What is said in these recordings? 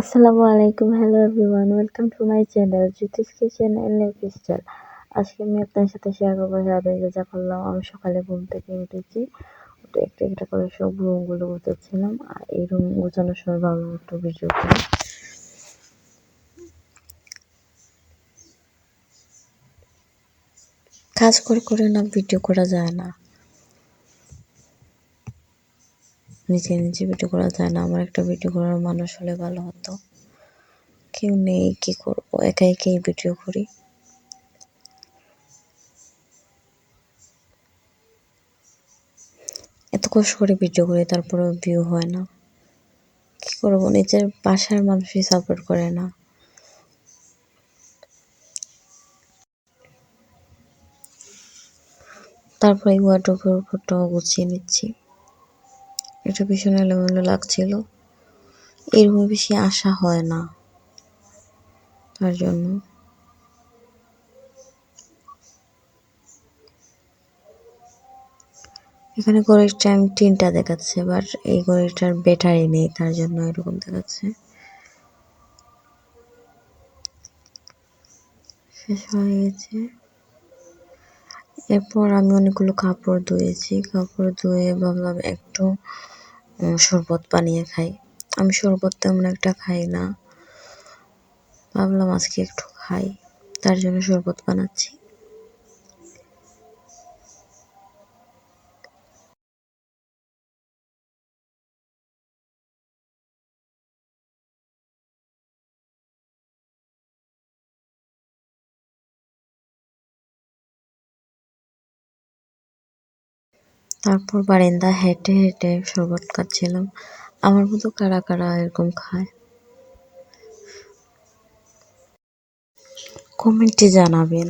আসসালামু আলাইকুম, hello everyone, welcome to my channel Jyotish kitchen and lifestyle. আজকে আমি আপনার সাথে শেয়ার করবো সারাদিনে যা করলাম। আমি সকালে ঘুম থেকে উঠেছি, উঠে একটা একটা করে সব রুমগুলো গুছাচ্ছিলাম। আর এই রুম গোছানোর সময় ভাবলাম একটু ভিডিও করি। কাজ করে করে না ভিডিও করা যায় না, নিজে নিজে ভিডিও করা যায় না। আমার একটা ভিডিও করার মানুষ হলে ভালো হতো, কেউ নেই, কি করবো, একা একাই ভিডিও করি। এত কষ্ট করে ভিডিও করি, তারপরেও ভিউ হয় না, কি করবো, নিজের বাসার মানুষই সাপোর্ট করে না। তারপর এই ওয়ার্ডরোবের উপরটাও গুছিয়ে নিচ্ছি, এটা ভীষণ এলোমেলো লাগছিল। এই রুমে বেশি আসা হয় না, তার জন্য। এখানে ঘড়ির টাইম 3টা দেখাচ্ছে, বাট এই ঘড়িটার ব্যাটারি নেই, তার জন্য এরকম দেখাচ্ছে। শেষ হয়ে গেছে। এরপর আমি অনেকগুলো কাপড় ধুয়েছি, কাপড় ধুয়ে ভাবলাম একটু শরবত বানিয়ে খাই। আমি শরবত তেমন একটা খাই না, ভাবলাম আজকে একটু খাই, তার জন্য শরবত বানাচ্ছি। তারপর বারান্দা হেঁটে হেঁটে শরবত খাচ্ছিলাম। আমার মতো কারা কারা এরকম খায়, কমেন্টে জানাবেন।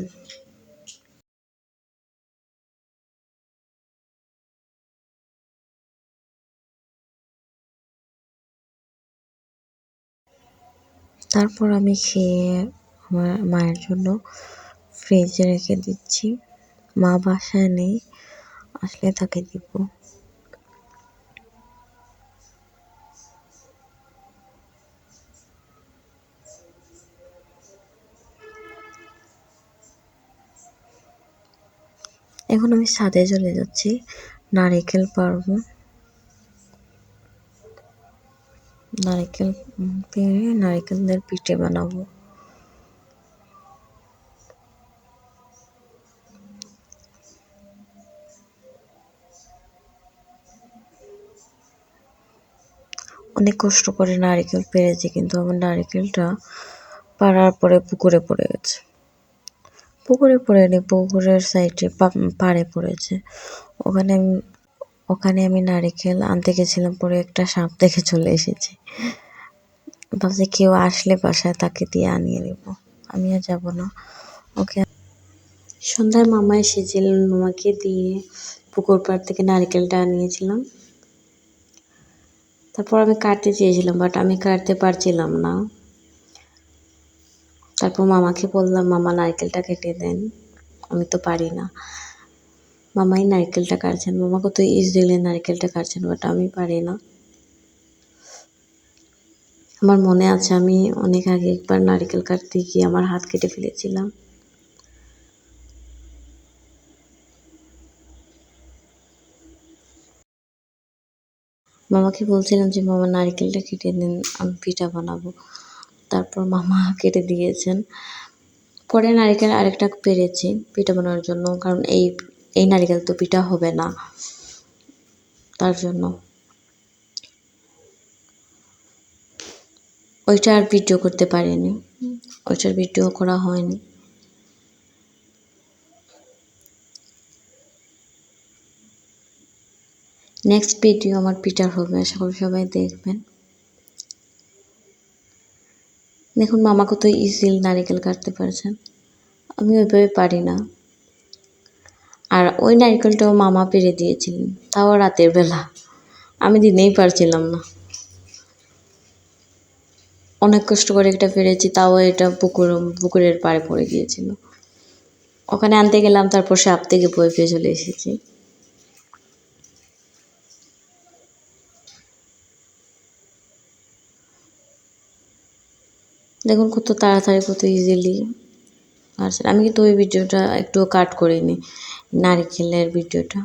তারপর আমি খেয়ে আমার মায়ের জন্য ফ্রিজে রেখে দিচ্ছি। মা বাসায় নেই, আসলে তাকে দিব। এখন আমি ছাদে চলে যাচ্ছি, নারিকেল পারবো। নারিকেল পেড়ে নারিকেলের পিঠে বানাবো। অনেক কষ্ট করে নারিকেল পেরেছি, কিন্তু আমার নারিকেলটা পাড়ার পরে পুকুরে পড়ে গেছে। পুকুরে পড়েনি, পুকুরের সাইডে পাড়ে পড়েছে। ওখানে আমি ওখানে আমি নারিকেল আনতে গেছিলাম, পরে একটা সাপ দেখে চলে এসেছি। ভাবছি কেউ আসলে বাসায় তাকে দিয়ে আনিয়ে নেব, আমি আর যাবো না। ওকে সন্ধ্যায় মামা এসেছিলেন, মামাকে দিয়ে পুকুর পাড় থেকে নারকেলটা আনিয়েছিলাম। তারপর আমি কাটতে চেয়েছিলাম, বাট আমি কাটতে পারছিলাম না। তারপর মামাকে বললাম, মামা নারকেলটা কেটে দেন, আমি তো পারি না। মামাই নারকেলটা কাটছেন, মামা কত ইজিলি নারকেলটা কাটছেন, বাট আমি পারি না। আমার মনে আছে আমি অনেক আগে একবার নারকেল কাটতে গিয়ে আমার হাত কেটে ফেলেছিলাম। মামাকে বলছিলাম যে মামা নারকেলটা কেটে দিন, আমি পিঠা বানাবো। তারপর মামা কেটে দিয়েছেন। পরে নারকেল আরেকটা পেরেছি পিঠা বানানোর জন্য, কারণ এই নারকেল তো পিঠা হবে না, তার জন্য। ওইটা আর ভিডিও করতে পারিনি, ওইটার ভিডিও করা হয়নি। নেক্সট ভিডিও আমার পিঠার হবে, আশা করি সবাই দেখবেন। দেখুন মামা কত ইজিলি নারকেল কাটতে পারছেন, আমি ওইভাবে পারি না। আর ওই নারকেলটাও মামা পেরে দিয়েছিলেন, তাও রাতের বেলা, আমি দিনেই পারছিলাম না। অনেক কষ্ট করে একটা পেরেছি, তাও এটা পুকুরের পাড়ে পড়ে গিয়েছিল। ওখানে আনতে গেলাম, তারপর সাপ থেকে ভয় পেয়ে চলে এসেছি। দেখুন কত তাড়াতাড়ি, কত ইজিলি। আর আমি কিন্তু ওই ভিডিওটা একটুও কাট করিনি, নারিকেলের ভিডিওটা।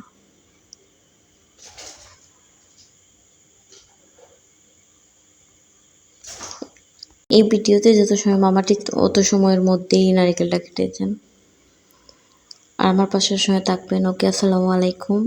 এই ভিডিওতে যত সময় মামা ঠিক অত সময়ের মধ্যেই নারিকেলটা কেটেছেন। আর আমার পাশে সময় থাকবেন। ওকে, আসসালামু আলাইকুম।